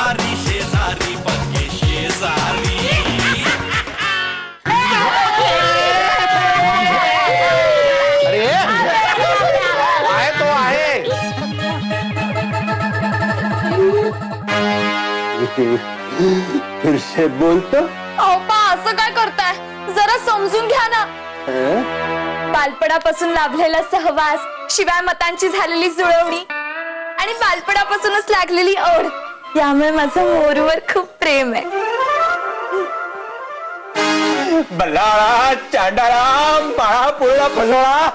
शेजारी शेजारी पक्के शेजारी. अरे आहे तो आहे. फिरसे बोलतो. अहो पा असं काय करताय, जरा समजून घ्या ना. बालपणापासून लाभलेला सहवास, शिवाय मतांची झालेली जुळवणी आणि बालपणापासूनच लागलेली ओढ, यामुळे माझं मोरूवर खूप प्रेम आहे. बल्लाळा चांडाळा माळा पुरीला फसवला.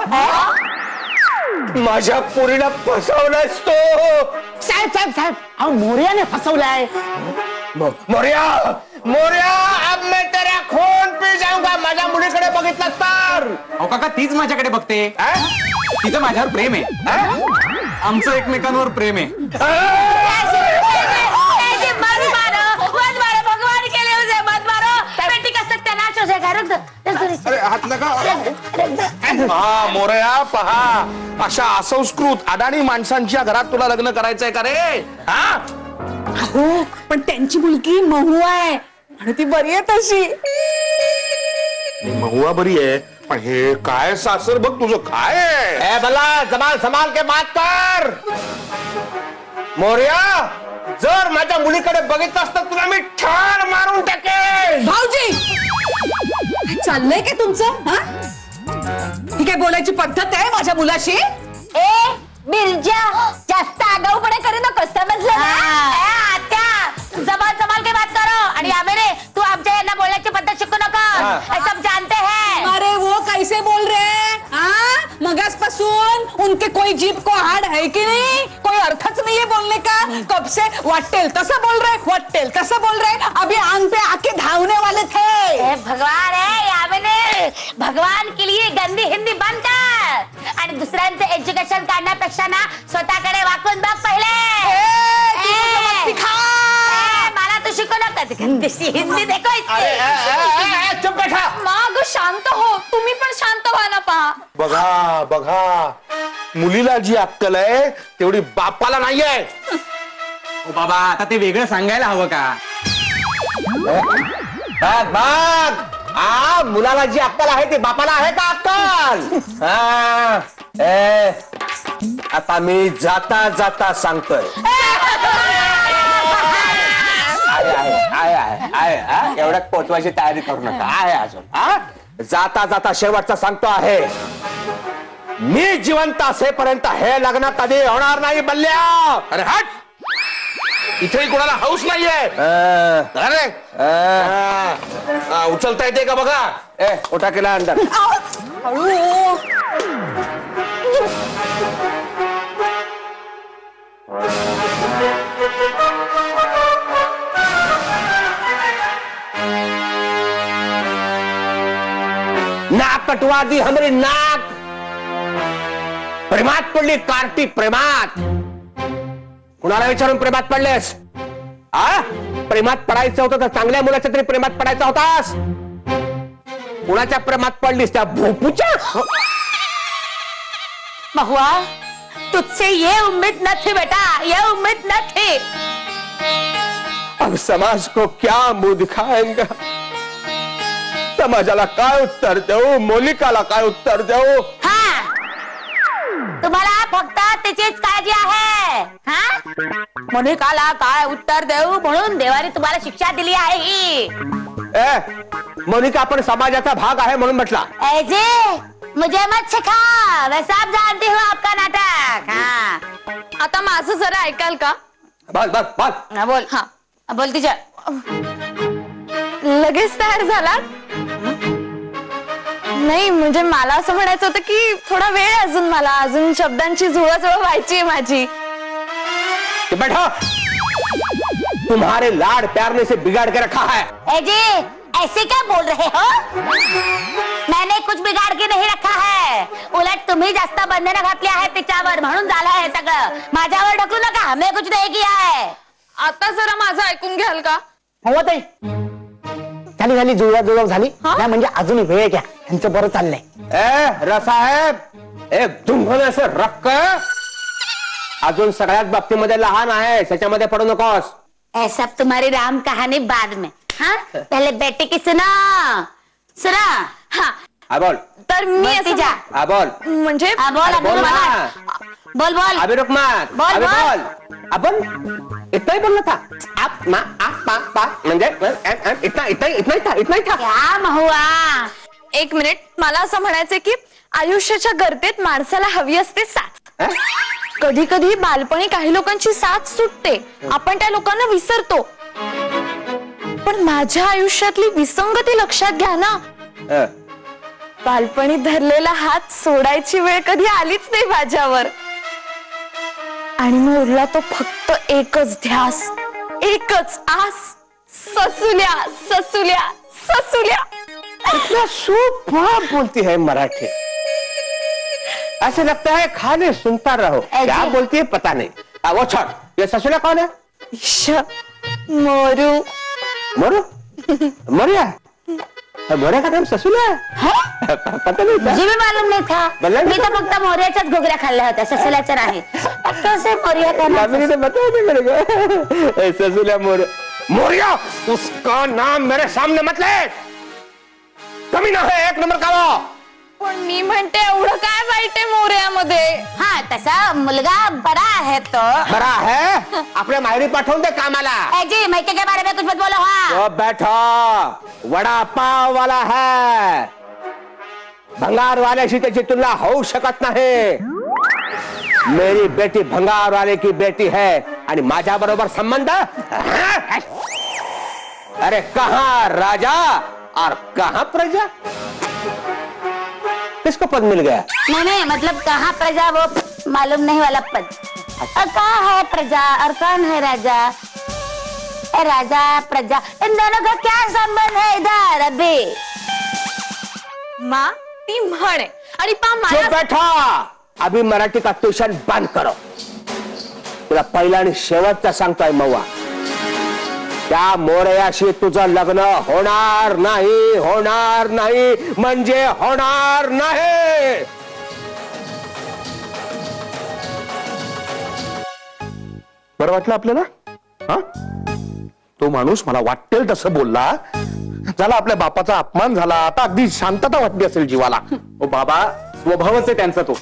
माझ्या पुरीला फसवलास तो. साहेब साहेब साहेब, अहो मोर्याने फसवलाय. मोर्या मोर्या, अब मैं तेरा खून पी जाऊंगा. माझ्या मुलीकडे बघितलं तर. अहो काका तीच माझ्याकडे बघते. तिचं माझ्यावर प्रेम आहे. आमचं एकमेकांवर प्रेम आहे. हात नका. हा मोरया पहा, अशा असंस्कृत अडाणी माणसांच्या घरात तुला लग्न करायचंय का रे? हा हो, पण त्यांची मुलगी महू आहे आणि ती बरी आहे तशी. महुआ बरी आहे, पण हे काय सासर बघ तुझं काय आहे. भला जमाल संभाल के बात कर. मोर्या, जर माझ्या मुलीकडे बघितलं असतं तुला मी ठार मारून टाकेन. भाऊजी चाललंय काय तुमचं? हा, ही काय बोलायची पद्धत आहे माझ्या मुलाशी? ए बिरजा, जास्त आगाऊपणे करू नको, समजलं ना? आत्या जबान संभाल के बात करो. आणि आमेरे, तू आमच्या यांना बोलण्याची पद्धत शिकू नको. सब जानते हैं. अरे वो कैसे बोल रहे हैं? हाँ, मगासपासून उनके कोई जीभ को हाड है कि नहीं? कोई अर्थच नहीं है बोलने का. कब से वाटेल तसं बोल रहे, वाटेल तसं बोल रहे. अभी आंग पे आके धावने वाले थे. भगवान है यामिनी, भगवान के लिए गंदी हिंदी बंद कर आणि दुसऱ्यांचं एज्युकेशन काढण्यापेक्षा ना स्वतःकडे वाकून बघ पहिले. मला तू शिकू नका गंदीशी हिंदी. देखो चुप बैठा. माग शांत हो, तुम्ही पण शांत व्हा ना. पहा बघा बघा, मुलीला जी अक्कल आहे तेवढी बापाला नाही आहे. ओ बाबा, आता ते वेगळं सांगायला हवं का? बघ बघ, हा मुलाला जी अक्कल आहे ती बापाला आहे का अक्कल? हा, आता मी जाता जाता सांगतोय. आहे एवढ्यात पोचवायची तयारी करू नका. आहे अजून. हा, जाता जाता शेवटचा सांगतो आहे, मी जिवंत असेपर्यंत हे लग्न कधी होणार नाही. बल्ल्या, अरे हट, इथे कोणाला हाऊस नाहीये. अरे उचलता येते का बघा. उठा केला अंदर. नाक कटवा दी हमारी नाक. प्रेमात पडली कार्टी, प्रेमात. कुणाला विचारून प्रेमात पडलेस? आ, प्रेमात पडायचं होतं तर चांगल्या मुलाच्या तरी प्रेमात पडायचा होतास. कुणाच्या प्रेमात पडलीस? त्या भोपूच्या. महुआ, तुझसे ये उम्मीद न थी बेटा, ये उम्मीद न थी. अब समाज को क्या मुंह दिखाएंगे? समाजाला काय उत्तर देऊ? मोनिकाला काय उत्तर देऊ? हा, तुम्हाला फक्त त्याचीच काळजी आहे. हा, मोनिकाला काय उत्तर देऊ म्हणून देवाने तुम्हाला शिक्षा दिली आहे ही. मोनिका आपण समाजाचा भाग आहे म्हणून म्हटला. ऐजे मुझे मत सिखा, मैं सब जानती हूँ आपका नाटक. हाँ, आता माझं जरा ऐकाल का? बस बस बस. हा बोल. हा बोल तिच्या. लगेच तयार झाला? नाही म्हणजे मला असं म्हणायचं होतं की थोडा वेळ अजून, मला अजून शब्दांची जुळवाजुळव व्हायची आहे माझी. बैठो. तुम्हारे लाड प्यार ने से बिगाड़ के रखा है. ऐजे ऐसे क्या बोल रहे हो? मैंने कुछ बिगाड़ के नहीं रखा है. उलट तुम्ही जास्त बंधनं घातली आहेत तिच्यावर म्हणून झालं आहे सगळं. माझ्यावर ढकलू नका, हमें कुछ नहीं किया है. आता जरा माझं ऐकून घ्याल का? हो ताई, झाली झाली जुळवाजुळव झाली. नाही म्हणजे अजून वेळ घ्या, यांचं बरं चाललंय. रसाहेब, एक धुंभण्याचं रक्क अजून सगळ्याच बाबतीमध्ये लहान आहे, त्याच्यामध्ये पडू नकोस. ये सब तुम्हारी राम कहानी बाद में, हाँ पहले बेटे की सुना सुना। हाँ हा बोल तर मी बोलती असं जा। हा बोल म्हणजे हाँ बोल अभी बोल रुक ना। मत। बोल बोल अभी रुक मत बोल, अभी बोल। बोल अपन इतना ही बोलना था आप मा आप पा पा म्हणजे इतना इतना इतना ही था इतना ही था क्या महुआ। एक मिनिट, मला असं म्हणायचंय की आयुष्याच्या गर्दीत माणसाला हवी असते साथ. हं? कधी कधी बालपणी काही लोकांची साथ सुटते, आपण त्या लोकांना विसरतो. पण माझ्या आयुष्यातली विसंगती लक्षात घ्या ना. हं. बालपणी धरलेला हात सोडायची वेळ कधी आलीच नाही माझ्यावर. आणि मग उरला तो फक्त एकच ध्यास, एकच आस, ससुल्या ससुल्या ससुल्या. इतना सुपर बोलती है मराठी, ऐसे लगता है खाने सुनता रहो. क्या बोलती है पता नहीं. वो छोड़, ये ससुरा कौन है? श, मोरू. मोरू मोरिया मोरिया का नाम ससुरा है? पता नहीं था. मुझे भी मालूम नहीं था. बोला मी तर फक्त मोर्याच्याच घुगऱ्या खाल्ल्या होत्या, ससुल्याच्या नाही. कैसे मोरिया का नाम? ने बताया नहीं मेरे को. ससुरा मोरिया उसका नाम मेरे सामने मत ले. कमीना है एक नंबर का वो. पण मी म्हणते एवढं काय वाईट आहे मोर्यामध्ये? हाँ तसा मुलगा बड़ा है तो. बड़ा है अपने मायरी पाठवून दे कामाला. ए जी मैके के बारे में कुछ मत बोलो. हाँ तो बैठो, वडा पाव वाला है. भंगार वाल्याशी त्याची तुलना होऊ शकत नाही. मेरी बेटी भंगार वाले की बेटी है आणि माझ्या बरोबर संबंध. अरे कहाँ राजा और कहाँ प्रजा. किसको पद मिल गया? नहीं मतलब कहाँ प्रजा वो मालूम नहीं वाला पद. और कहाँ है प्रजा और कौन है राजा. राजा प्रजा इन दोनों का क्या संबंध है इधर अभी. मा ती म्हणे आणि पा चुप मला बैठा. अभी मराठी का ट्यूशन बंद करो. तुला पहिला आणि शेवटचा सांगतोय मव्वा, त्या मोरयाशी तुझं लग्न होणार नाही, होणार नाही म्हणजे होणार नाही. बरं वाटलं आपल्याला? हा तो माणूस मला वाटेल तसं बोलला, झाला आपल्या बापाचा अपमान झाला, आता अगदी शांतता वाटली असेल जीवाला. ओ बाबा, स्वभावच आहे त्यांचा तो.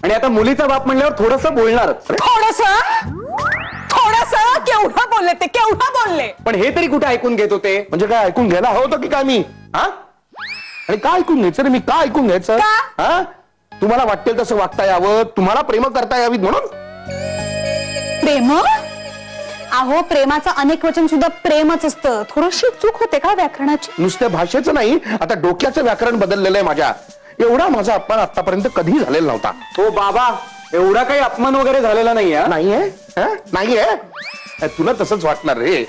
आणि आता मुलीचा बाप म्हणल्यावर थोडस बोलणार. थोडस केवढं बोलले ते, केवढं बोलले. पण हे तरी कुठे ऐकून घेत होते. म्हणजे काय ऐकून घ्यायला हवं होतं की काय मी? हा आणि काय ऐकून घ्यायचं रे मी? काय ऐकून घ्यायचं? का? हा तुम्हाला वाटेल तसं वागता यावं, तुम्हाला प्रेम करता यावीत म्हणून. प्रेम? अहो प्रेमाचं अनेक वचन सुद्धा प्रेमच असतं. थोडीशी चूक होते का व्याकरणाची? नुसत्या भाषेचं नाही, आता डोक्याचं व्याकरण बदललेलं आहे माझ्या. एवढा माझा अपमान आतापर्यंत कधीही झालेला नव्हता. हो बाबा, एवढा काही अपमान वगैरे झालेला नाहीये. नाहीये नाहीये. तुला तसंच वाटणार रे.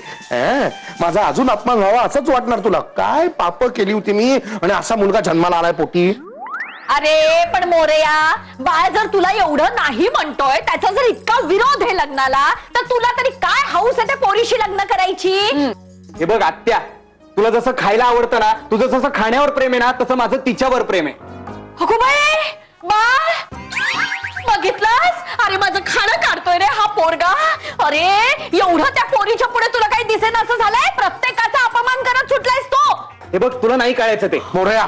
माझा अजून अपमान व्हावा असंच वाटणार तुला. काय पाप केली होती मी आणि असा मुलगा जन्माला आलाय पोटी. अरे पण मोरया, बाळ जर तुला एवढं नाही म्हणतोय, त्याचा जर इतका विरोध आहे लग्नाला, तर तुला तरी काय हौस आहे त्या पोरीशी लग्न करायची? हे बघ आत्या, तुला जसं खायला आवडतं ना, तुझं जसं खाण्यावर प्रेम आहे ना, तसं माझं तिच्यावर प्रेम आहे. अगो बाई, बाळ बघितलंस? अरे माझं खाणं काढतोय रे हा पोरगा. अरे एवढं त्या पोरीच्या पुढे तुला काही दिसेन असं झालंय? प्रत्येकाचा अपमान करत सुटलायस तू. हे बघ, तुला नाही कळायचं ते. मोरया,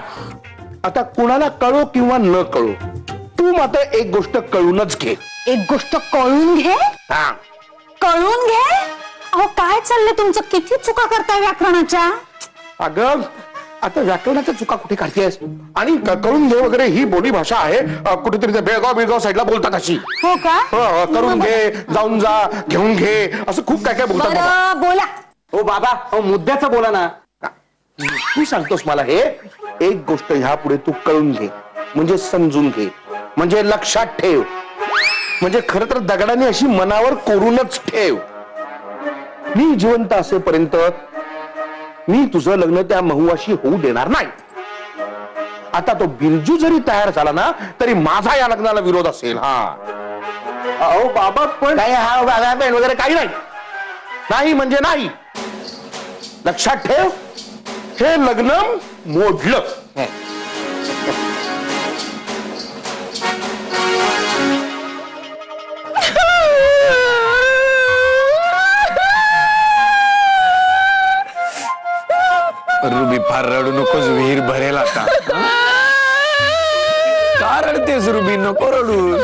आता कुणाला कळो किंवा न कळो, तू मात्र एक गोष्ट कळूनच घे. एक गोष्ट कळून घे. हा कळून घे? अहो काय चाललंय तुमचं? किती चुका करताय व्याकरणाच्या? अगं आता व्याकरणाच्या चुका कुठे काढतेस? आणि कळून घे वगैरे ही बोली भाषा आहे. कुठेतरी ते बेळगाव साईडला बोलतात अशी. हो का? करून घे, जाऊन जा, घेऊन घे, असं खूप काय काय बोलतात बाबा. बरं बोला. हो बाबा, अहो मुद्द्याचं बोला ना. तू सांगतोस मला हे. एक गोष्ट ह्या पुढे तू कळून घे, म्हणजे समजून घे, म्हणजे लक्षात ठेव, म्हणजे खर तर दगडाने अशी मनावर कोरूनच ठेव. मी जिवंत असेपर्यंत मी तुझं लग्न त्या महुआशी होऊ देणार नाही. आता तो बिरजू जरी तयार झाला ना, तरी माझा या लग्नाला विरोध असेल. हा अहो बाबा, पण काय हा बॅन वगैरे काही नाही. नाही म्हणजे नाही. लक्षात ठेव, हे लग्न मोडलं. रुबी फार रडू नकोस, विहीर भरेल आता. का रडतेस रुबी, नको रडू.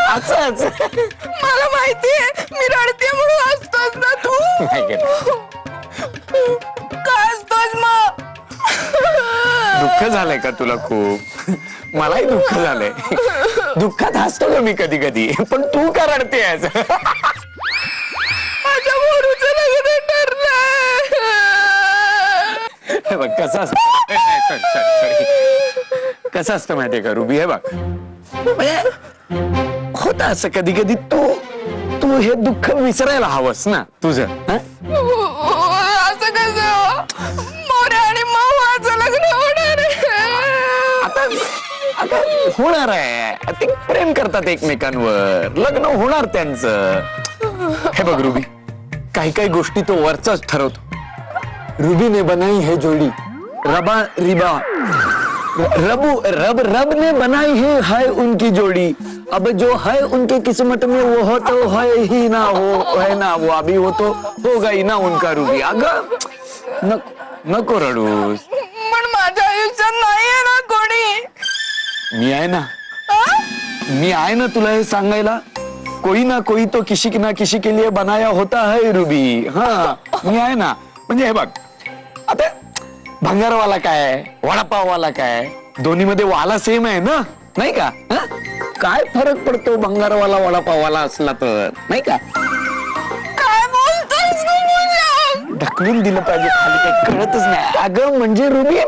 असंच मला माहितीये मी रडते म्हणून हसतोस ना तू. का हसतोस मग? दुःख झालंय का तुला खूप? मलाही दुःख झालंय. दुःखात हसतो का मी कधी कधी, पण तू का रडतेस? माझ्या मोरूचं लग्न ठरलंय. हे बघ कसं असतं. कसं असतं माहितीये का रुबी, हे बघ होत असं कधी कधी तू हे दुःख विसरायला हवंस ना तुझं. असं कसं? मोऱ्या आणि मावाचं लग्न होणार आहे. आता होणार आहे. ते प्रेम करतात एकमेकांवर, लग्न होणार त्यांचं. हे बघ रुबी, काही काही गोष्टी तो वरचाच ठरवतो. रुबी ने बनाई है जोड़ी, रबा रिबा रब ने बनाई है उनकी जोड़ी. अब जो है उनके किस्मत में वो हो तो है ही ना, हो है ना वो, अभी वो तो होगा ही ना उनका. रुबी अगं नको रडूस. पण माझ्या आयुष्यात नाहीये ना कोणी. मी आहे ना, मी आहे ना तुला हे सांगायला. कोई ना कोई तो किसी ना किसी के लिए बनाया होता है रुबी. हा मी आहे ना. म्हणजे हे बघ आता भंगारवाला काय, वडापाववाला काय, दोन्ही मध्ये वाला सेम आहे ना, नाही का? काय फरक पडतो भंगारवाला वडापाववाला असला तर, नाही का? काय बोलतोस तू मुलं? ढकलून दिलं पाहिजे खाली, काही कळतच नाही. अगं म्हणजे रुबी,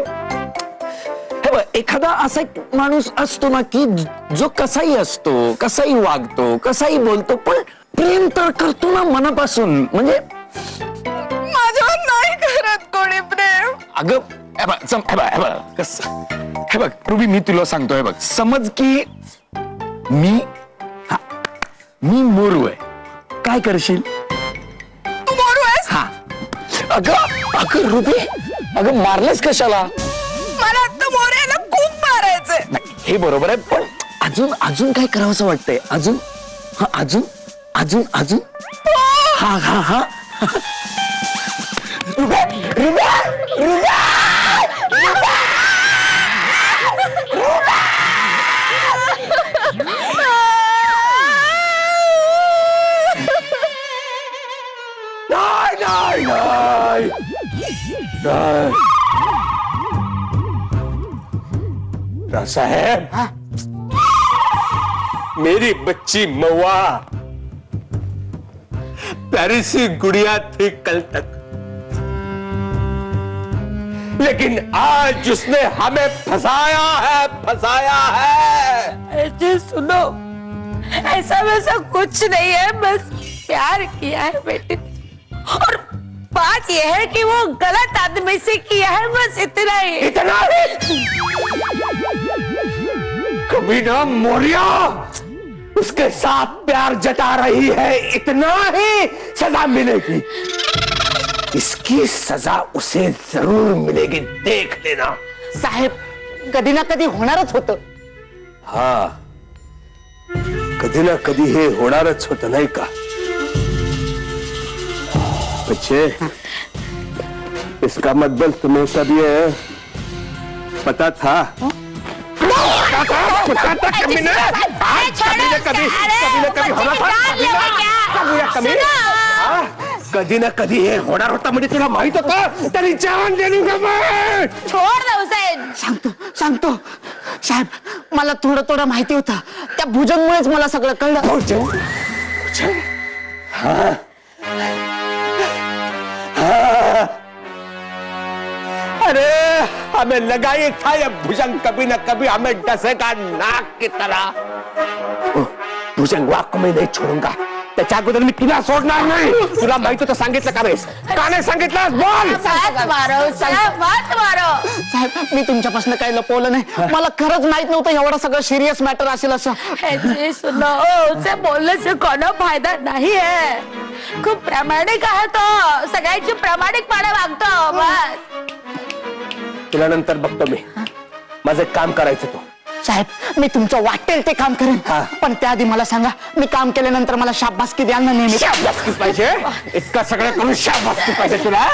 हे बघ एखादा असा एक माणूस असतो ना की जो कसाही असतो, कसाही वागतो, कसाही बोलतो, पण प्रेम तर करतो ना मनापासून. म्हणजे माझ्यावर नाही करत कोणी प्रेम. अगं हे बघ हे बघ रुबी, मी तुला सांगतो. हे बघ समज की मी मोरू आहे, काय करशील? तू मोरू आहेस? हा. अगं रुबी, अगं मारलेस कशाला? मला आता मोऱ्याला खूप मारायचंय. नाही, हे बरोबर आहे, पण अजून काय करावंसं वाटतंय? अजून हा हा हा. रुबा रुबा रुबा साहब, मेरी बच्ची मवा प्यारी सी गुड़िया थी कल तक, लेकिन आज उसने हमें फंसाया है. जी सुनो, ऐसा वैसा कुछ नहीं है, बस प्यार किया है बेटे. और बात यह है कि वो गलत आदमी से किया है, बस इतना ही. इतना ही? कमीना मोरिया उसके साथ प्यार जता रही है, इतना ही सजा मिलेगी. इसकी सजा उसे जरूर मिलेगी, देख लेना. साहेब, कधी ना कधी होणारच होतं. हा, कधी ना कधी हे होणारच होतं, नाही का? बच्चे, इसका मतलब तुम्हें सब ये पता था? कधी ना कधी हे होणार होता म्हणजे तुला माहित होतं, तरी जान दे दूंगा मैं. छोड दे हुसेन. सांगतो साहेब, मला थोडं माहिती होतं. त्या भुजंगमुळेच मला सगळं कळलं. भुजंग? हाँ. अरे हमें लगा ही था ये भुजंग कभी ना कभी हमें डसेगा नाक की तरह. भुजंग वाक मैं नहीं छोडूंगा. त्याच्या अगोदर मी तुला सोडणार नाही. तुला माहित होतं, सांगितलं का बेस? का नाही सांगितलं? बोल. मत मारो साहेब, मत मारो. साहेब, मी तुमच्यापासून काही लपवलं नाही. मला खरंच माहित नव्हतं एवढं सगळं सिरियस मॅटर असेल असं. जी सुनो, उसे बोलने से कोनो फायदा नहीं है. खूप प्रामाणिक आहे तो, सगळ्यांची प्रामाणिकपणे वागतो. बस तुला नंतर बघतो मी. माझं काम करायचं तो. साहेब मी तुमचं वाटेल ते काम करेन हा. पण त्याआधी मला सांगा मी काम केल्यानंतर मला शाबासकी द्याल ना नेहमी शाबासकी पाहिजे इतकं सगळं करून शाबासकी पाहिजे तुला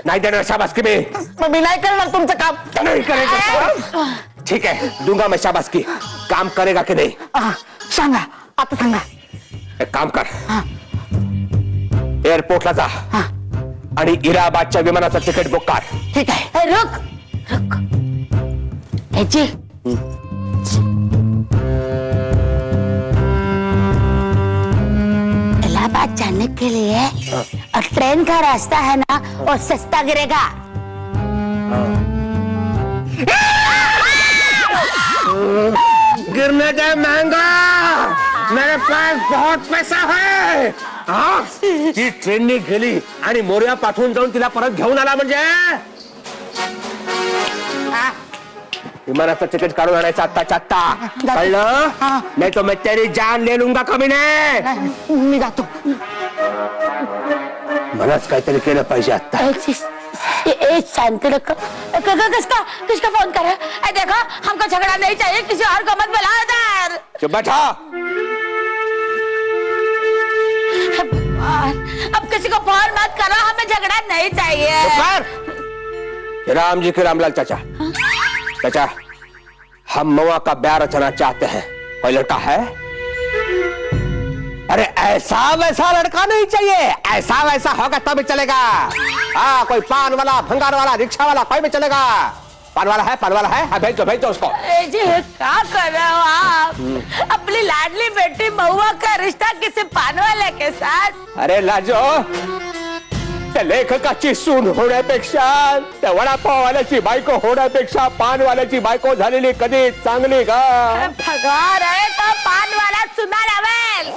नाही देणार शाबासकी मी मग मी नाही करणार तुमचं काम नहीं करेगा ठीक है दूंगा मैं शाबासकी काम करेगा कि नहीं सांगा आता सांगा एक काम कर एअरपोर्टला जा आणि इलाहाबादच्या विमानाचं तिकीट बुक कर ठीक आहे ए, रुक रुक जी इलाहाबाद जाने के लिए और ट्रेन का रास्ता है ना वो सस्ता गिरेगा गिरने दे महंगा मेरे पास बहुत पैसा है हाँ? ती ट्रेनने गेली आणि मोर्या पाठवून जाऊन तिला परत घेऊन आला म्हणजे विमानाचं तिकीट काढून आणायचं आत्ताच्या आत्ता कळलं नाही तो मैं तेरी जान ले लूंगा कमी नाही मी जातो मलाच काहीतरी केलं पाहिजे आता शांति रखो किसका फोन कर रहा है देखो हमको झगड़ा नहीं चाहिए किसी और को मत बुलाओ इधर चुप बैठा अब किसी को फोन मत करो हमें झगड़ा नहीं चाहिए कर राम जी के रामलाल चाचा चाचा हम मवा का ब्याह रचना चाहते हैं कोई लड़का है अरे ऐसा वैसा लड़का नहीं चाहिए ऐसा वैसा होगा तब भी चलेगा हाँ कोई पान वाला भंगार वाला रिक्शा वाला कोई भी चलेगा पान वाला है हाँ, भेज दो उसको जी क्या कर रहे हो आप अपनी लाडली बेटी महुआ का रिश्ता किसी पान वाले के साथ अरे लाजो त्या लेखकाची सून होण्यापेक्षा त्या वडापाववाल्याची बायको होण्यापेक्षा पानवाल्याची बायको झालेली कधी चांगली का भगवान आहे तो पान वाला चुना लावेल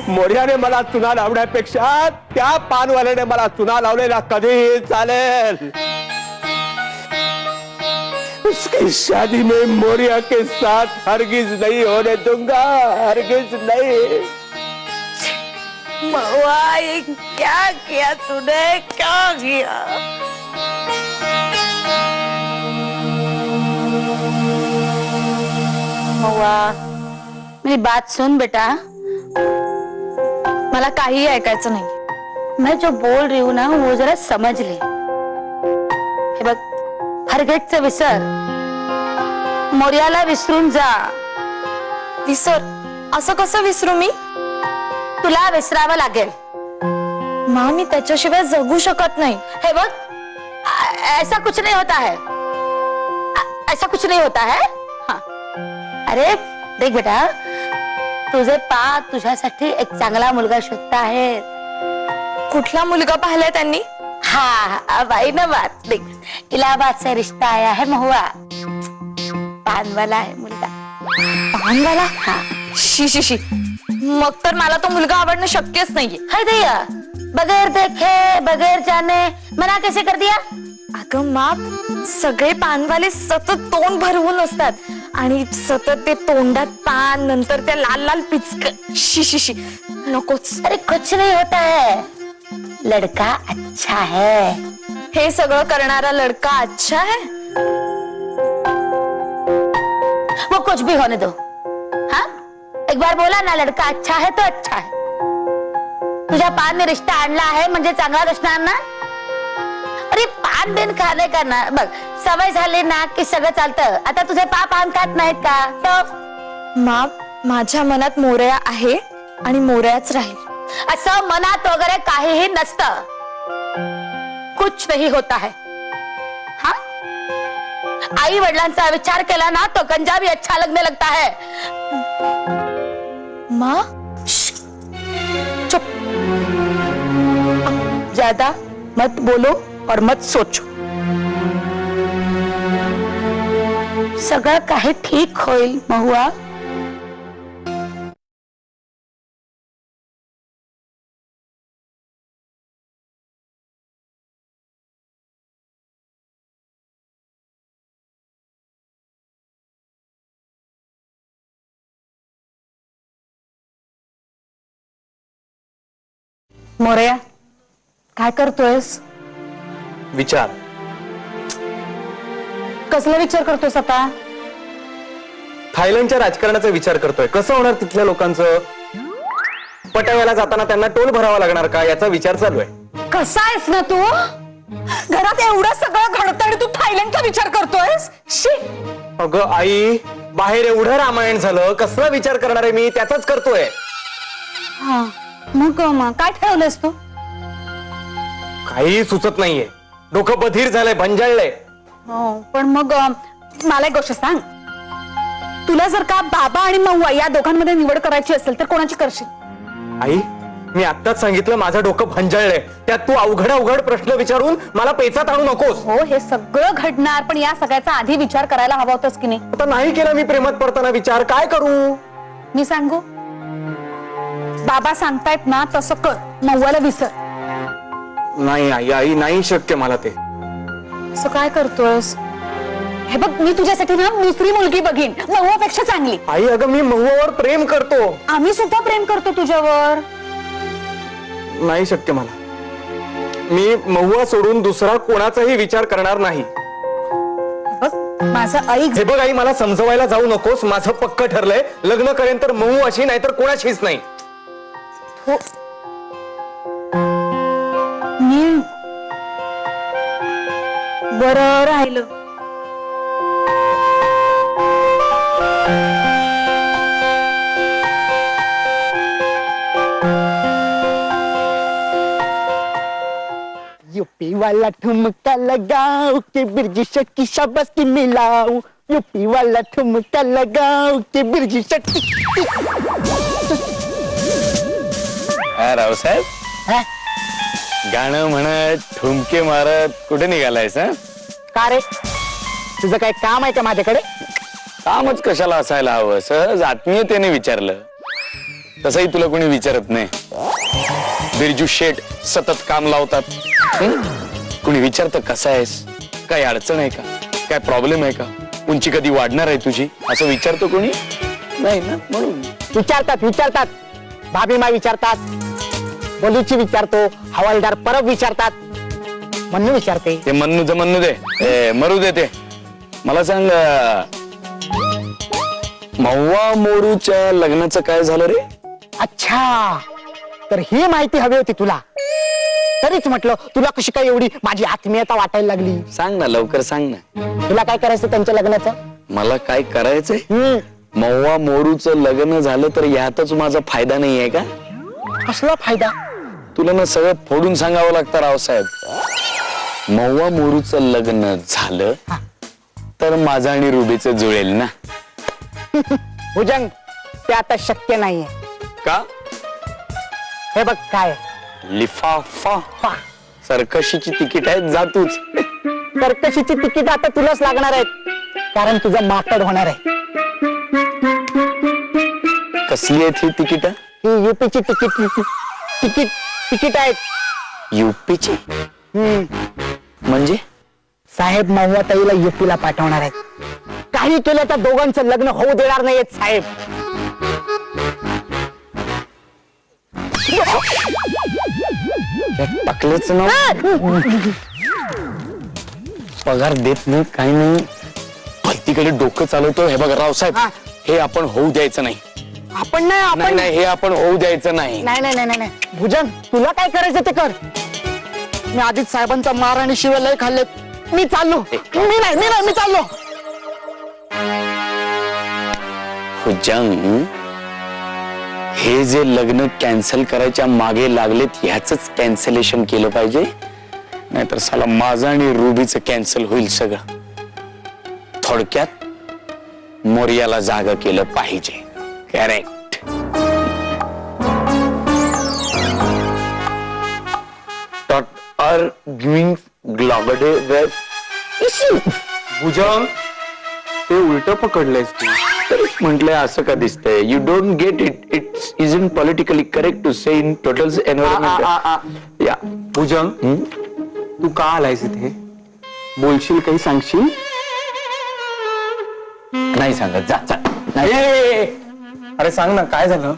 मोर्याने मला चुना लावण्यापेक्षा त्या पानवाल्याने मला चुना लावलेला कधीही चालेल उसकी शादी में मोरिया के साथ हरगिज नहीं होने दूंगा हरगिज नहीं महुआ ये क्या किया तूने क्या किया महुआ मेरी बात सुन बेटा मला काही ऐकायचं नाही मैं जो बोल रही हूँ ना वो जरा समझ ले हे बघ हरगेटचं विसर मोर्याला विसरून जा विसर असं कसं विसरू मी तुला विसरावं लागेल मा मी त्याच्याशिवाय जगू शकत नाही हे बघ ऐसा कुछ नहीं होता है ऐसा कुछ नहीं होता है हाँ अरे देख बेटा तुझे पा तुझ्यासाठी एक चांगला मुलगा शोधता है कुठला मुलगा पाहिलाय त्यांनी हाँ अब आई ना बात देख इलाहाबाद से रिश्ता आया है महुआ पान वाला है मुलगा पान वाला हाँ शी शी शी मग तर मला तो मुलगा आवडणं शक्यच नाहीये है दैया बगैर देखे बगैर जाने मना कैसे कर दिया अगं मा सगळे पानवाले सतत तोंड भरवून असतात आणि सतत ते तोंडात पान नंतर त्या लाल लाल पिचक शी शी शी नकोच अरे कुछ नहीं होता है लड़का अच्छा है हे सगळं करणारा लड़का अच्छा है वो कुछ भी होने दो हाँ एक बार बोला ना लड़का अच्छा है तो अच्छा है तुझ्या पानने रिश्ता आणला आहे म्हणजे चांगलाच असणार ना अरे पान बिन खाणे का ना बघ सवय झाली ना की सगळं चालतं आता तुझे पान खात नाहीत का तो मा माझ्या मनात मोरया आहे आणि मोरयाच राहील असं मनात वगैरे काहीही नसतं कुछ नहीं होता है हाँ आई वडिलांचा विचार केला ना तो गंजा भी अच्छा लगने लगता है माँ चुप ज्यादा मत बोलो और मत सोचो सगळं काही ठीक होईल महुआ मोरया काय करतोयस विचार कसला विचार करतोयस आता थायलंडच्या राजकारणाचा विचार करतोय. कसं होणार तिथल्या लोकांचं? पटायाला जाताना त्यांना टोल भरावा लागणार का याचा विचार चालू आहे. कसा आहेस ना तू? घरात एवढं सगळं घडतं आणि तू थायलंडचा विचार करतोयस? शी. अगं आई, बाहेर एवढं रामायण झालं, कसला विचार करणार आहे मी? त्याचाच करतोय. हा, मग काय ठरवलंयस तू? काही सुचत नाहीये. डोकं बधीर झालंय, भंजाळलंय. हो, पण मग मला एक गोष्ट सांग, तुला जर का बाबा आणि महुआ या दोघांमध्ये निवड करायची असेल तर कोणाची करशील? आई, मी आत्ताच सांगितलं माझं डोकं भंजाळलंय. त्यात तू अवघड प्रश्न विचारून मला पेचात आणू नकोस. हो, हे सगळं घडणार, पण या सगळ्याचा आधी विचार करायला हवा होतास की नाही? आता नाही केला मी प्रेमात पडताना विचार. काय करू? मी सांगू? बाबा सांगतायत ना तसं कर, महुआला विसर. नाही आई, आई नाही शक्य मला ते. असं काय करतोयस? हे बघ, मी तुझ्यासाठी ना दुसरी मुलगी बघीन, महुआपेक्षा चांगली. आई, अगं मी महुआवर प्रेम करतो. आम्ही सुद्धा प्रेम करतो तुझ्यावर. नाही शक्य मला. मी महुआ सोडून दुसरा कोणाचाही विचार करणार नाही. बघ, माझं ऐक. हे बघ आई, मला समजवायला जाऊ नकोस. माझं पक्क ठरलंय, लग्न करेन तर महुआशी नाही तर कोणाशीच नाही. हो, मी बरं राहिलं. यूपी वाला ठुमका लगाओ के बिरजी शक्की शाबाश की मिलाओ. यूपी वाला ठुमका लगाओ के बिरजी शक्की. रावसाहेब, हा? गाणं म्हणत ठुमके मारत कुठे निघालायस? का रे, तुझं काय काम आहे का माझ्याकडे? कामच कशाला असायला हवं? सहज आत्मीयतेने विचारलं. तसंही तुला कोणी विचारत नाही. बिरजू शेठ सतत काम लावतात. कोणी विचारतं कसा आहेस, काय अडचण आहे का, काय प्रॉब्लेम आहे का, उंची कधी वाढणार आहे तुझी, असं विचारतो कोणी? नाही ना, म्हणून विचारतात. भाभी माई विचारतात, बोलूची विचारतो, हवालदार परब विचारतात, म्हणून विचारते. ते मन्नूचं म्हणू दे, मरू दे ते. मला सांग, महुआ मोरूच्या लग्नाचं काय झालं रे? अच्छा, तर ही माहिती हवी होती तुला. तरीच म्हटलं, तुला कशी काय एवढी माझी आत्मीयता वाटायला लागली? सांग ना, लवकर सांग ना. तुला काय करायचं त्यांच्या लग्नाचं? मला काय करायचंय? महुआ मोरूचं लग्न झालं तर यातच माझा फायदा नाहीये का? कसला फायदा? तुला ना सगळं फोडून सांगावं लागतं रावसाहेब. महुआ मोरूचं लग्न झालं तर माझं आणि रुबीचं जुळेल ना. भुजंग, ते आता शक्य नाहीये. का? हे बघ काय, लिफाफा सर्कशीची तिकीट आहेत, जा तूच. कर्कशीची तिकीट आता तुलाच लागणार आहेत, कारण तुझं माकड होणार आहे. कसली आहेत ही तिकीट? ही युपीची तिकीट आहेत. युपीची म्हणजे? साहेब महुआ ताईला युपीला पाठवणार आहेत. काही केलं तर दोघांचं लग्न होऊ देणार नाहीत साहेब. टाकलेच ना, पगार देत नाही, काही नाही, भलतीकडे डोकं चालवतो. हे बघ रावसाहेब, हे आपण होऊ द्यायचं नाही. आपण नाही, नाही, हे आपण होऊ द्यायचं नाही. नाही. भुजंग, तुला काय करायचं ते कर. मी आधीच साहेबांचा मार आणि शिव्या लय खाल्लेत. मी चाललो. मी चाललो. हुजंग, हे जे लग्न कॅन्सल करायच्या मागे लागलेत ह्याच कॅन्सलेशन केलं पाहिजे, नाहीतर साला माझं आणि रुबीचं कॅन्सल होईल सगळं. थोडक्यात मोर्याला जागा केलं पाहिजे. करेक्ट. आर गिविंग ग्लॉगडे भुजंग, ते उलट पकडलंयस तू. म्हटलंय असं का दिसतंय? You don't get it. It's isn't politically correct to say in total environment. या भुजंग, तू का आलायस इथे? बोलशील, काही सांगशील? नाही सांगत, जा जा. अरे सांग ना, काय झालं?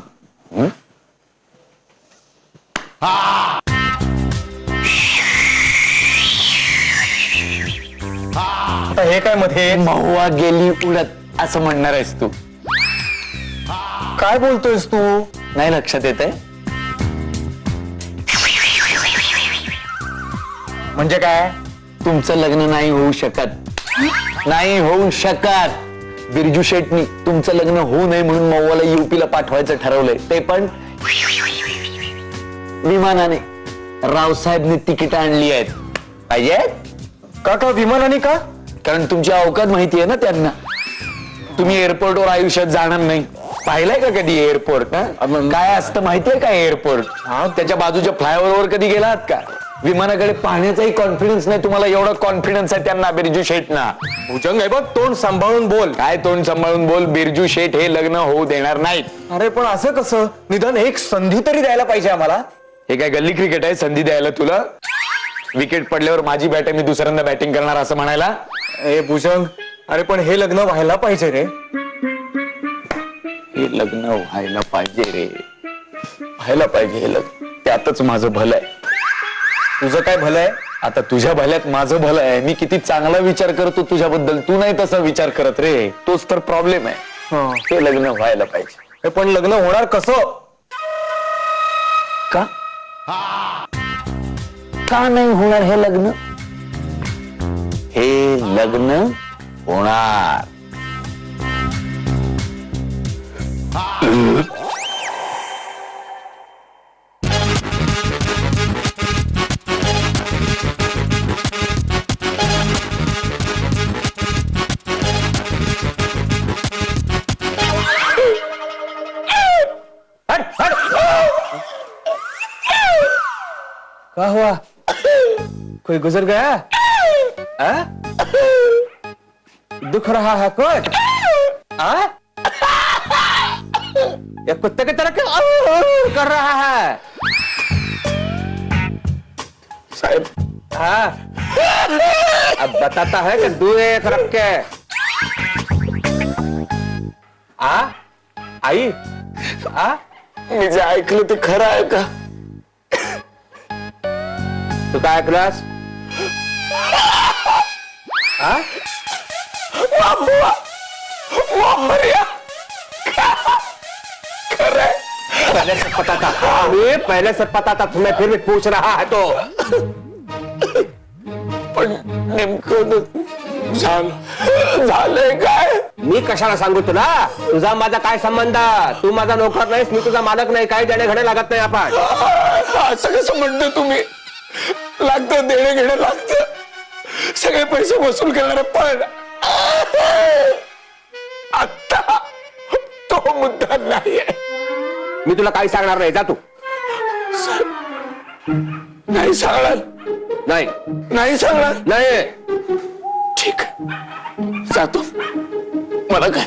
आता हे काय मध्ये? महुआ गेली उडत असं म्हणणार आहेस तू? काय बोलतोयस तू? नाही लक्षात येत आहे? म्हणजे काय? तुमचं लग्न नाही होऊ शकत. नाही होऊ शकत. बिरजू शेटनी तुमचं लग्न होऊ नये म्हणून मौवाला युपीला पाठवायचं ठरवलंय, ते पण विमानाने. रावसाहेबने तिकीट आणली आहेत. पाहिजे? का विमानाने का? कारण तुमची अवकात माहिती आहे ना त्यांना. तुम्ही एअरपोर्टवर आयुष्यात जाणार नाही. पाहिलंय का कधी एअरपोर्ट? काय असतं माहितीये का एअरपोर्ट? त्याच्या बाजूच्या फ्लायओव्हरवर कधी गेलात का? विमानाकडे पाहण्याचाही कॉन्फिडन्स नाही तुम्हाला. एवढा कॉन्फिडन्स आहे त्यांना बिरजू शेठना. भुजंग हे बघ, तोंड सांभाळून बोल. काय तोंड सांभाळून बोल? बिरजू शेठ हे लग्न होऊ देणार नाहीत. अरे पण असं कसं? निदान एक संधी तरी द्यायला पाहिजे आम्हाला. हे काय गल्ली क्रिकेट आहे संधी द्यायला तुला? विकेट पडल्यावर माझी बॅट आहे, मी दुसऱ्यांदा बॅटिंग करणार असं म्हणायला? ए भुजंग, अरे पण हे लग्न व्हायला पाहिजे रे. हे लग्न व्हायला पाहिजे रे. व्हायला पाहिजे हे लग्न. त्यातच माझं भलं आहे. तुझं काय भलं आहे? आता तुझ्या भल्यात माझं भलं आहे. मी किती चांगला विचार करतो तुझ्याबद्दल, तू नाही तसा विचार करत रे. तोच तर प्रॉब्लेम आहे. हे लग्न व्हायला पाहिजे. हे पण लग्न होणार कसं? का का नाही होणार हे लग्न? हे लग्न होणार. क्या हुआ? कोई गुजर गया? आ? दुख रहा है कुछ? आ? या कुत्ते की तरह कर रहा है? साहेब, हाँ? अब बताता है कि दूध एक रख के. आ? आई? आ? मी जे ऐकलं ते खरं आहे का? तू काय ऐकलास? आ? पहले से पता था. अरे पहले से पता था तुम्हें, फिर भी पूछ रहा है तो. पण नेमकं सांग, झालंय काय? मी कशाला सांगू तुला? तुझा माझा काय संबंध? तू माझा नोकर नाहीस, मी तुझा मालक नाही. काही देणे घडे लागत नाही आपण. असं कसं म्हणतो तुम्ही? लागतं देणे घेणं लागतं. सगळे पैसे वसूल करणार, पण आता तो मुद्दा नाहीये. मी तुला काही सांगणार नाही. जा तू. नाही सांगणार. नाही नाही सांगणार. नाही. ठीक, जातो. मला काय,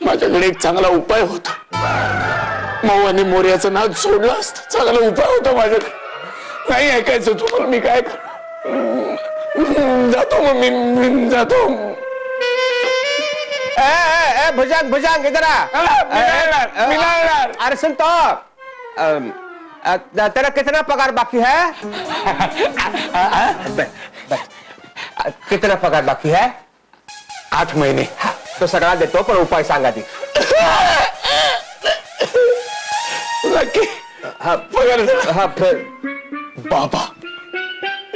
माझ्याकडे एक चांगला उपाय होता. मऊ आणि मोर्याचं नाद सोडलं असतं. चांगला उपाय होता माझ्याकडे. नाही ऐकायचं तुम्हाला. मी काय जातो. मग मी जातो. ए भुजंग, भुजंग इधर आ. मी नाही येणार. अरे सुन तो, तेरा कितना पगार बाकी है? कितना पगार बाकी है? 8 महिने. तो सगळा देतो, पण उपाय सांगा ती. नक्की. हा पगार. हा फिर. बाबा,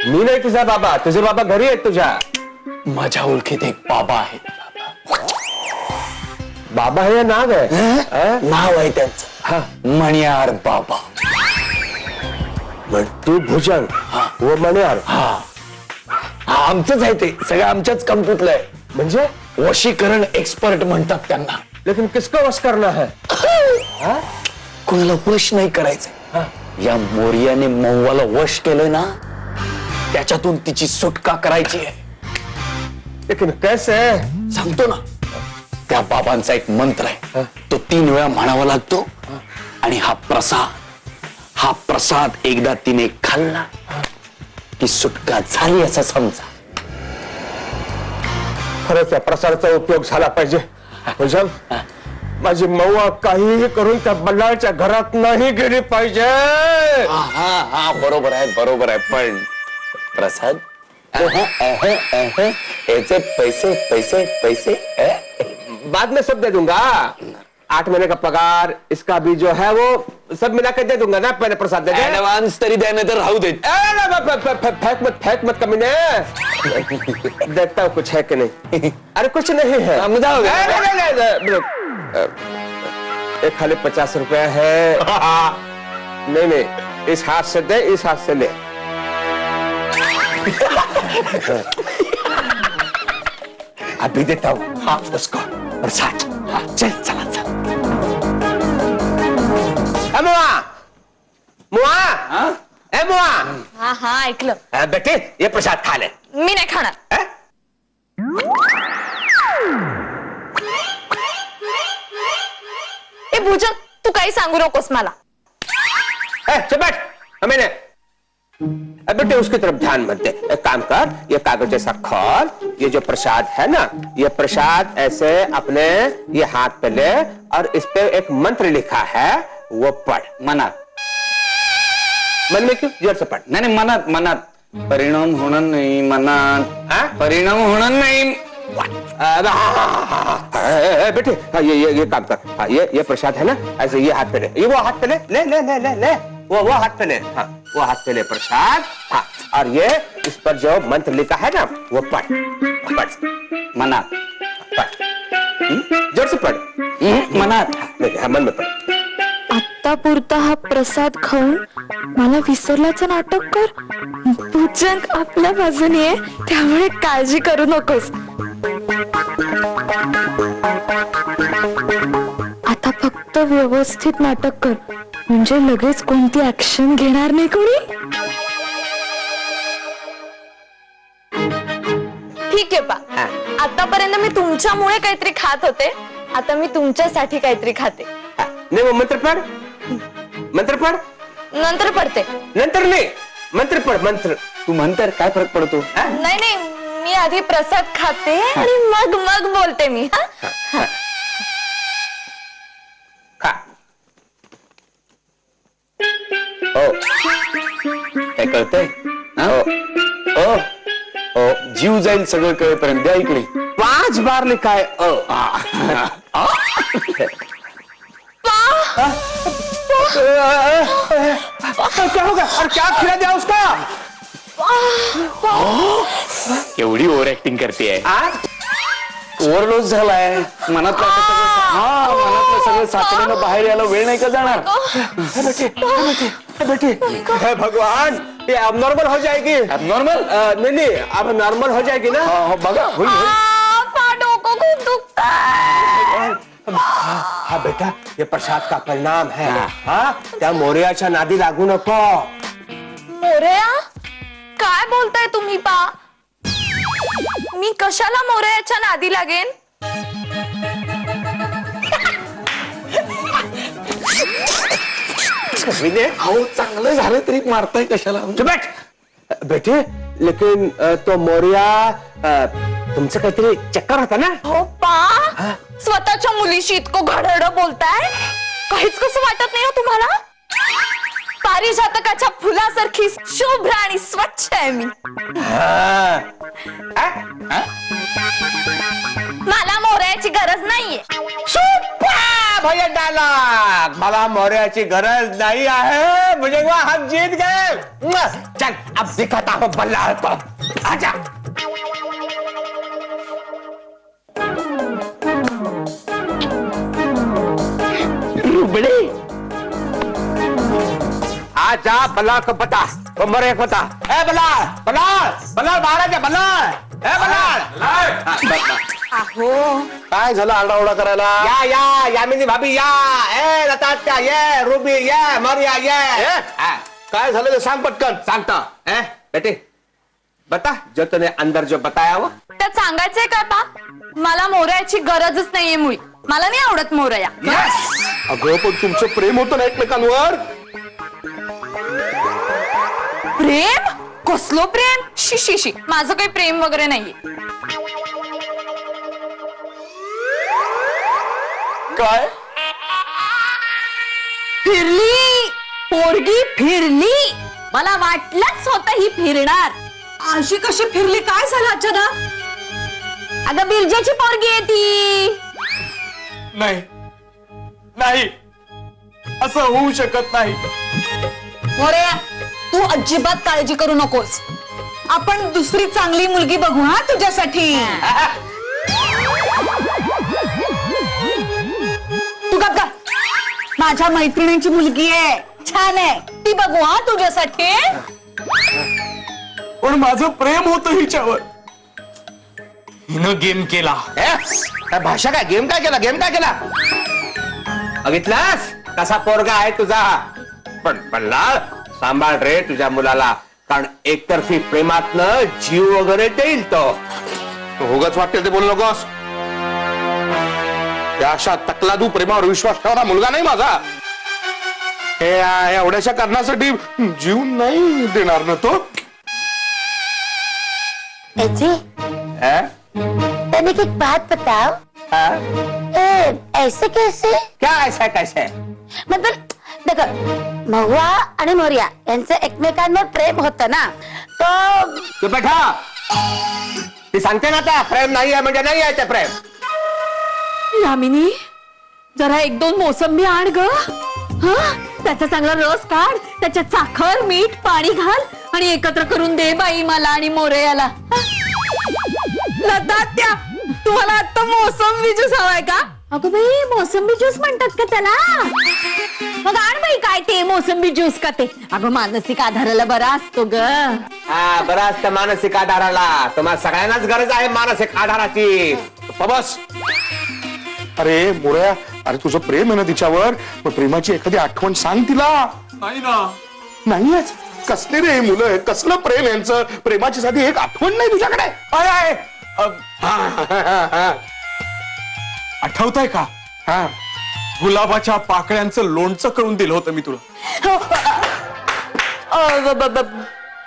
मी नाही तुझा बाबा. तुझे बाबा घरी आहेत तुझ्या. माझ्या ओळखीत एक बाबा आहे. बाबा हे नाव आहे. नाव आहे त्यांचं मणियार बाबा. तू भुजंग व मणियार. आमचंच आहे ते. सगळं आमच्याच कंपनीतलं आहे. म्हणजे वशीकरण एक्सपर्ट म्हणतात त्यांना. लेकिन किसको वश करना है? कोणाला वश नाही करायचं. या मोर्याने मौवाला वश केलंय ना, त्याच्यातून तिची सुटका करायची आहे. लेकिन कैसे? सांगतो ना. त्या बाबांचा एक मंत्र आहे. तो 3 वेळा म्हणावा लागतो. आणि हा प्रसाद एकदा तिने खाल्ला की सुटका झाली असं समजा. खरंच त्या प्रसाराचा उपयोग झाला पाहिजे. भुजंग, माझी मऊआ काहीही करून त्या बल्लाळच्या घरात नाही गेली पाहिजे. हा बरोबर आहे, बरोबर आहे. पण प्रसाद, याचे पैसे पैसे पैसे बाद में सब दे दूंगा. 8 महीने का पगार इसका भी जो है वो सब मिला के दे दूंगा ना, पहले प्रसाद दे दे। ऍडव्हान्स तरी द्या, नाही तर राहू देत. फेंक मत कमीने। देखता हूँ कुछ है कि नहीं। अरे कुछ नहीं है। नहीं, एक खाली 50 रुपया है। नहीं, इस हाथ से दे, इस हाथ से ले। अभी देता हूँ। हाँ, उसको प्रसाद। हाँ, चल चला चल। मुआ, ए मुआ, हा हा ऐकलं. बेटे ये प्रसाद खा ले। मी नाही खाणार. हैं? ए भुजंग, तू काही सांगू नकोस मला. चल बैठ। मैंने बेटे उसकी तरफ ध्यान मत दे। एक काम कर, ये कागज जैसा खोल, ये जो प्रसाद है ना, ये प्रसाद ऐसे अपने ये हाथ पे ले और इस पे एक मंत्र लिखा है वो पढ़। मनात. मन में क्यों? जोर से पढ़। नाही मनात मनात परिणाम होणार नाही मनात. हाँ? परिणाम होणार नाही. बेटे हाँ, ये काम कर। हाँ, ये प्रसाद है ना, ऐसे ये हाथ पे ले, ये वो हाथ पे ले ले ले ले ले ले वो हाथ पे ले। हाँ, वो हाथ पे ले प्रसाद। हाँ, और ये इस पर जो मंत्र लिखा है ना वो पढ़ मनात. पढ़। जोर से पढ़। मनात. नहीं, हाँ, मन में पढ़। आत्ता पुरता हा प्रसाद खाऊन मला विसरल्याचं नाटक कर. भुजंग आपल्या बाजूने आहे, त्यामुळे काळजी करू नकोस. आता फक्त व्यवस्थित नाटक कर, म्हणजे लगेच कोणती ऍक्शन घेणार नाही कोणी. ठीक आहे पा. आतापर्यंत मी तुमच्यामुळे काहीतरी खात होते, आता मी तुमच्यासाठी काहीतरी खाते. हाँ, नहीं वो मंत्र पढ़। मंत्र पढ़। नंतर पडते. नंतर नहीं, मंत्र पढ़ मंत्र। तू म्हणतर काय फरक पडतो. नाही, मी आधी प्रसाद खाते आणि मग बोलते मी. हा, खा। ओ, काय कळतंय. ओ ओ जीव जाईल सगळं कळेपर्यंत. द्या इकडे. 5 बार लिखा है ओ। क्या होगा? और क्या खिला दिया उसका? केवढी ओव्हर ऍक्टिंग करते. हाँ? ओव्हरलोड झालाय. मनातलं आता सगळं मनातलं सगळं साचलेलं बाहेर यायला वेळ नाही का जाणार. बेटी हे भगवान, ये अब नॉर्मल हो जाएगी। नॉर्मल. नहीं अब नॉर्मल हो जाएगी ना। बघा होईल. डोकं खूप दुखतंय. हाँ बेटा, ये प्रसाद का परिणाम है। हाँ, त्या मोरयाच्या नादी लागू नको। मोरया, काय बोलताय तुम्ही पा? मी कशाला मोरयाच्या नादी लागेन? अहो चांगलं झालं तरी मारताय कशाला. बैठ बेटे, लेकिन तो मोरया तुमचं काहीतरी चक्कर होता ना? हो पा, स्वतःच्या मुलीशी इतकं घडघड बोलताय. काहीच कसं वाटत नाही हो तुम्हाला? पारिजातकाच्या फुलासारखी शुभ्र आणि स्वच्छ आहे मी. मला मोरयाची गरज नाहीये. भैया डायलॉग, मला मोरयाची गरज नहीं है। मुझे वो हम जीत गए। चल अब दिखाता हूँ बल्ला को। आजा। रुबडे. आजा बल्ला को बता, वो मोरया को बता। ए बल्ला, बल्ला बाहर आजा बल्ला। ए बल्ला। अहो, काय झालं आरडाओरडा करायला. या यामिनी भाभी या। ए लतात्या ये, रूबी ये, मोरया ये। काय झालं ते सांग पटकन. सांगता बेटे, बता जो तूने अंदर जो बताया वो। त्यात सांगायचंय का पा? मला मोरयाची गरजच नाहीये मुळी. मला नाही आवडत मोरया. अगं पण तुमचं प्रेम होतं ना एकमेकांवर. प्रेम? कसलो प्रेम? शी माझं काही प्रेम वगैरे नाहीये. काय फिरली पोरगी फिरली. मला वाटलंच होतं ही फिरणार. अशी कशी फिरली? काय झालं अचानक? अगं बिरजेची पोरगी आहे ती. नाही नाही, असं होऊ शकत नाही. मोरया, तू अजिबात काळजी करू नकोस. आपण दुसरी चांगली मुलगी बघू हा तुझ्यासाठी. तू गप गा. माझ्या मैत्रिणीची मुलगी आहे, छान आहे, ती बघू हा तुझ्यासाठी. पण माझं प्रेम होतं हिच्यावर. हिनं गेम केला. काय भाषा काय गेम काय केला बघितलास कसा पोरगा आहे तुझा. पण बल्लाळ सांभाळ रे तुझ्या मुलाला, कारण एकतर्फी प्रेमातनं जीव वगैरे देईल तो. उगाच वाटते ते बोलू नकोस. त्या अशा तकलादू प्रेमावर विश्वास ठेवणारा मुलगा नाही माझा. हे एवढ्याशा कारणासाठी जीव नाही देणार ना तो. जी तनिक एक बात बताओ. ऐसे कैसे? क्या ऐसा कैसे? मतलब देखो, महुआ आणि मोरिया यांचं एकमेकांवर प्रेम होतं ना, तो तू बैठा. ती सांगते ना त्या प्रेम नाही आहे म्हणजे नाही आहे ते प्रेम. यामिनी, जरा 1-2 मोसंबी आण ग. हा, त्याचा चांगला रस काढ, त्याच्यात साखर, मीठ, पाणी घाल आणि एकत्र करून दे बाई मला आणि मोरयाला. लता त्या, तुम्हाला आता मोसंबी ज्यूस हवाय का? अगं बाई, मोसंबी ज्यूस म्हणतात का त्याला? मग आण बाई, काय ते मोसंबी ज्यूस का ते? अगं मानसिक आधाराला बरा असतो ग. हा, बरं असतं मानसिक आधाराला. तुम्हाला सगळ्यांनाच गरज आहे मानसिक आधाराची. बस. अरे मोरया, अरे तुझं प्रेम आहे ना तिच्यावर, मग प्रेमाची एखादी आठवण सांग तिला. नाही ना. नाहीच. कसले रे मुलं, कसलं प्रेम यांचं. प्रेमाची साधी एक आठवण नाही तुझ्याकडे. अरे आठवतंय का? हा, गुलाबाच्या पाकळ्यांचं लोणचं करून दिलं होतं मी तुला.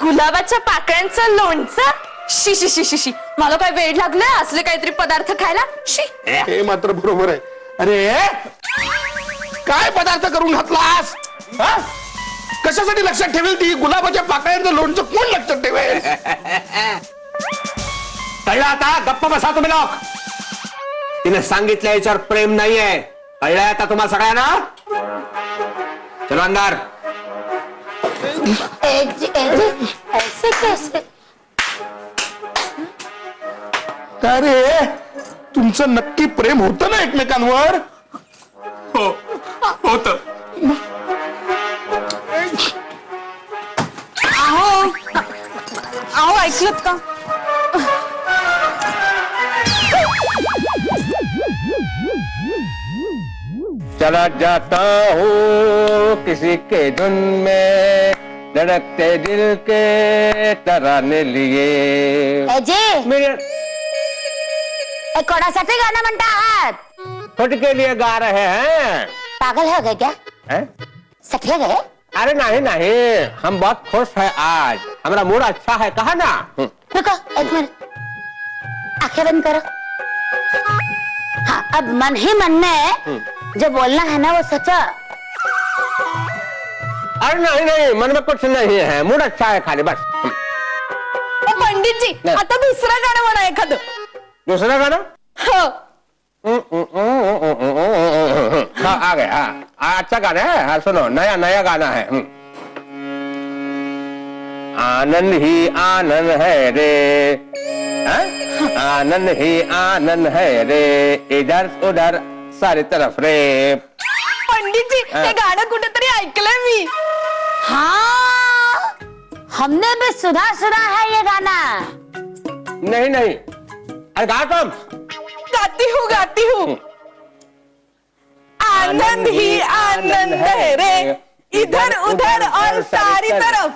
गुलाबाच्या पाकळ्यांचं लोणचं? शी शी शी शी शी, मला काय वेळ लागलाय असले काहीतरी पदार्थ खायला? शी. हे मात्र बरोबर आहे. अरे काय पदार्थ करून घातलास? हा? कशासाठी लक्षात ठेवेल ती? गुलाबाच्या पाकळ्यांचं लोणचं कोण लक्षात ठेवेल? कळलं आता? गप्प बसा तुम्ही लोक. तिने सांगितलं याच्यावर प्रेम नाहीये. कळलंय आता तुम्हाला सगळ्यांना? चलो अंदर. ऐसे कैसे? काय रे, तुमचं नक्की प्रेम होतं ना एकमेकांवर? हो, होत. अहो ऐकलत का? चला जाता हूँ किसी के धुन में, धड़कते दिल के तराने लिए. अजय, मेरे कोणासाठी गाणं म्हणता आहात? खुद के लिए गा रहे हैं. पागल हो गए क्या? हैं? सकले गए? अरे नहीं नहीं, हम बहुत खुश हैं आज. हमारा मूड अच्छा है. कहा ना. रुको एक मिनट, आंखें बंद करो. हाँ, अब मन ही मन में जो बोलना है ना वो सोचो. अरे नहीं नहीं, मन में कुछ नहीं है. मूड अच्छा है खाली बस. पंडितजी, नाही. आता दुसरं गाणं म्हणा एखादं. दूसरा गाना. हो. हाँ आ गया. हाँ, अच्छा गाना है. हाँ सुनो, नया नया गाना है. आनंद ही आनंद है रे. हाँ? आनंद ही आनंद है रे, इधर उधर सारी तरफ रे. पंडितजी, ते गाणं कुठेतरी ऐकलंय मी. हाँ, हमने भी सुना है ये गाना. नहीं नहीं, अरे गा तुम. गाती हूँ. आनंद ही आनंद है रे, इधर उधर और सारी तरफ.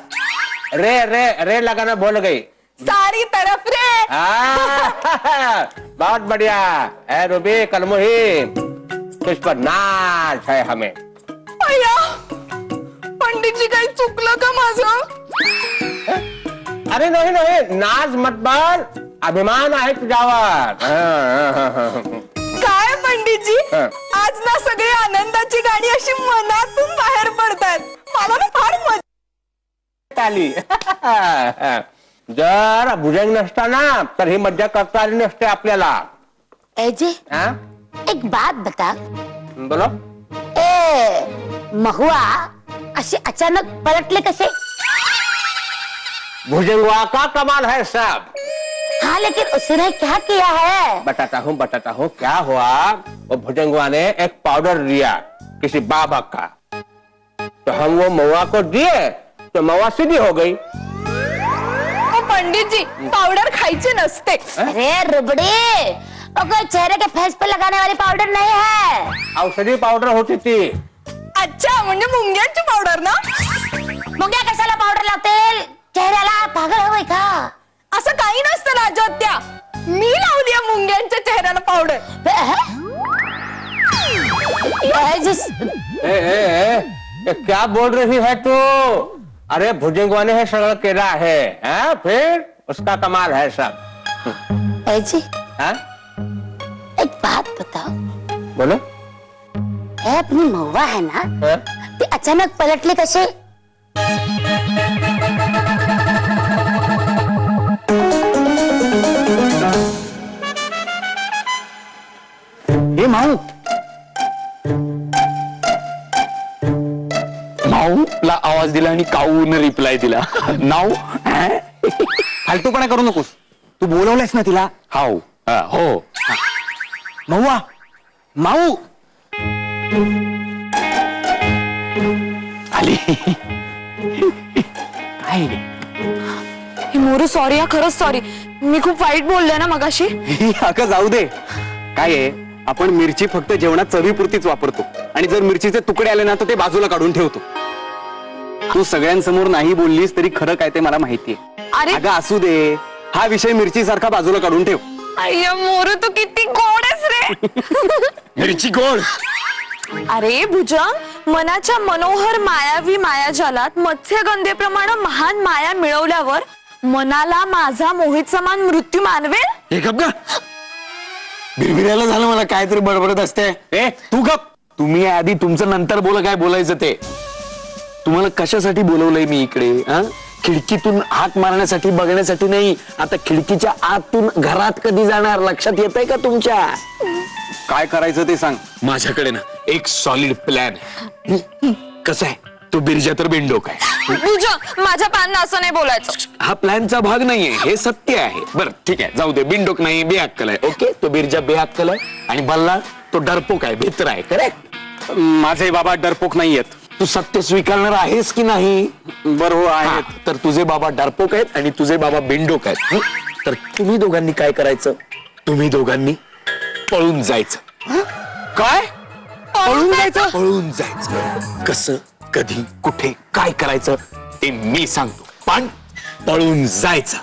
रे रे रे लगाना भूल गई. सारी तरफ रे. बहुत बढ़िया है रूबी कलमुही. तुझ पर नाच है हमें. अय्या, पंडितजी काही चुकलं का माझं? अरे नाही नाही, नाच मत बर. अभिमान आहे तुझ्यावर. काय पंडितजी, हं. आज ना सगळे आनंदाची गाणी अशी मनातून बाहेर पडतात. मला ना फार मजा आली. जर भुजंग नसता ना तर ही मज्जा करता आली नसते आपल्याला. अजय, हाँ? एक बात बता. बोलो. महुआ असे अचानक पलटले कसे? भुजंगवा का कमाल है सब। हाँ लेकिन उसने क्या किया है? बताता हूँ क्या हुआ। वो भुजंगवा ने एक पाउडर दिया किसी बाबा का, तो हम वो महुआ को दिए तो महुआ सीधी हो गई। पंडित जी पावडर खायचे नसते. अरे रुबड़ी, वो कोई चेहरे के फेस पे लगाने वाली पाउडर नहीं है. औषधी पावडर होती ती. अच्छा म्हणजे मुंग्यांची पावडर ना. मुंग्या कशाला पावडर लावतील चेहऱ्याला? पागल हवंय का? असं काही नसतं राजोत्या. मी लावली आहे मुंग्यांच्या चेहऱ्याला पावडर. क्या बोल रही है तू? अरे भुजंगवा ने है सगळं केला है, फिर उसका कमाल है सब. जी हाँ? एक बात बताओ, बोलो. ये अपनी महुआ है ना, हाँ? ते अचानक पलटले कसे? हे माऊ, माऊला आवाज दिला आणि काऊन रिप्लाय दिला. नाव फालतूपणा करू नकोस. तू बोलवलंयस ना तिला. हाऊ हो. महुआ, माऊ आली. काय मोरू सॉरी, खरंच सॉरी. मी खूप वाईट बोलले ना मगाशी. अगं जाऊ दे. काय आहे, आपण मिरची फक्त जेवणात चवीपुरतीच वापरतो आणि जर मिरचीचे तुकडे आले ना तर ते बाजूला काढून ठेवतो. तू सगळ्यांसमोर नाही बोललीस तरी खरं काय ते मला माहितीये. अरे अगं असू दे, हा विषय मिरची सारखा बाजूला काढून ठेव. अय्या मोरू तू किती गोड आहेस रे. मिरची गोड. अरे भुजंग, मनाच्या मनोहर मायावी मायाजालात मत्स्यगंधेप्रमाणे महान माया मिळवल्यावर मनाला माझा मोहित समान मृत्यू मानवेल. हे गप ग. बिरबिरायला झालं मला. काहीतरी बडबडत असते. ए तू गप. तुम्ही आधी तुमचं नंतर बोला काय बोलायचं ते. तुम्हाला कशासाठी बोलवलंय मी इकडे? खिडकीतून हात मारण्यासाठी बघण्यासाठी नाही. आता खिडकीच्या आतून घरात कधी जाणार लक्षात येतंय का तुमच्या? काय करायचं ते सांग. माझ्याकडे ना एक सॉलिड प्लॅन आहे. कसं आहे, तो बिरजा तर बिंडोक आहे. भुजंग, माझ्या पानना असं नाही बोलायचं. हा प्लॅनचा भाग नाहीये, हे सत्य आहे. बरं ठीक आहे, जाऊ दे. बिंडोक नाही, बेअक्कल आहे. ओके, तो बिरजा बेअक्कल आहे आणि बल्ला तो डरपोक आहे, भित्र आहे. करेक्ट. माझे बाबा डरपोक नाहीयेत. तू सत्य स्वीकारणार आहेस की नाही? बरं हो आहेत. हा, तर तुझे बाबा डरपोक आहेत आणि तुझे बाबा बिंडोक आहेत. तर तुम्ही दोघांनी काय करायचं? तुम्ही दोघांनी पळून जायचं. काय? पळून जायचं? पळून जायचं. कसं, कधी, कुठे, काय करायचं ते मी सांगतो, पण पळून जायचं.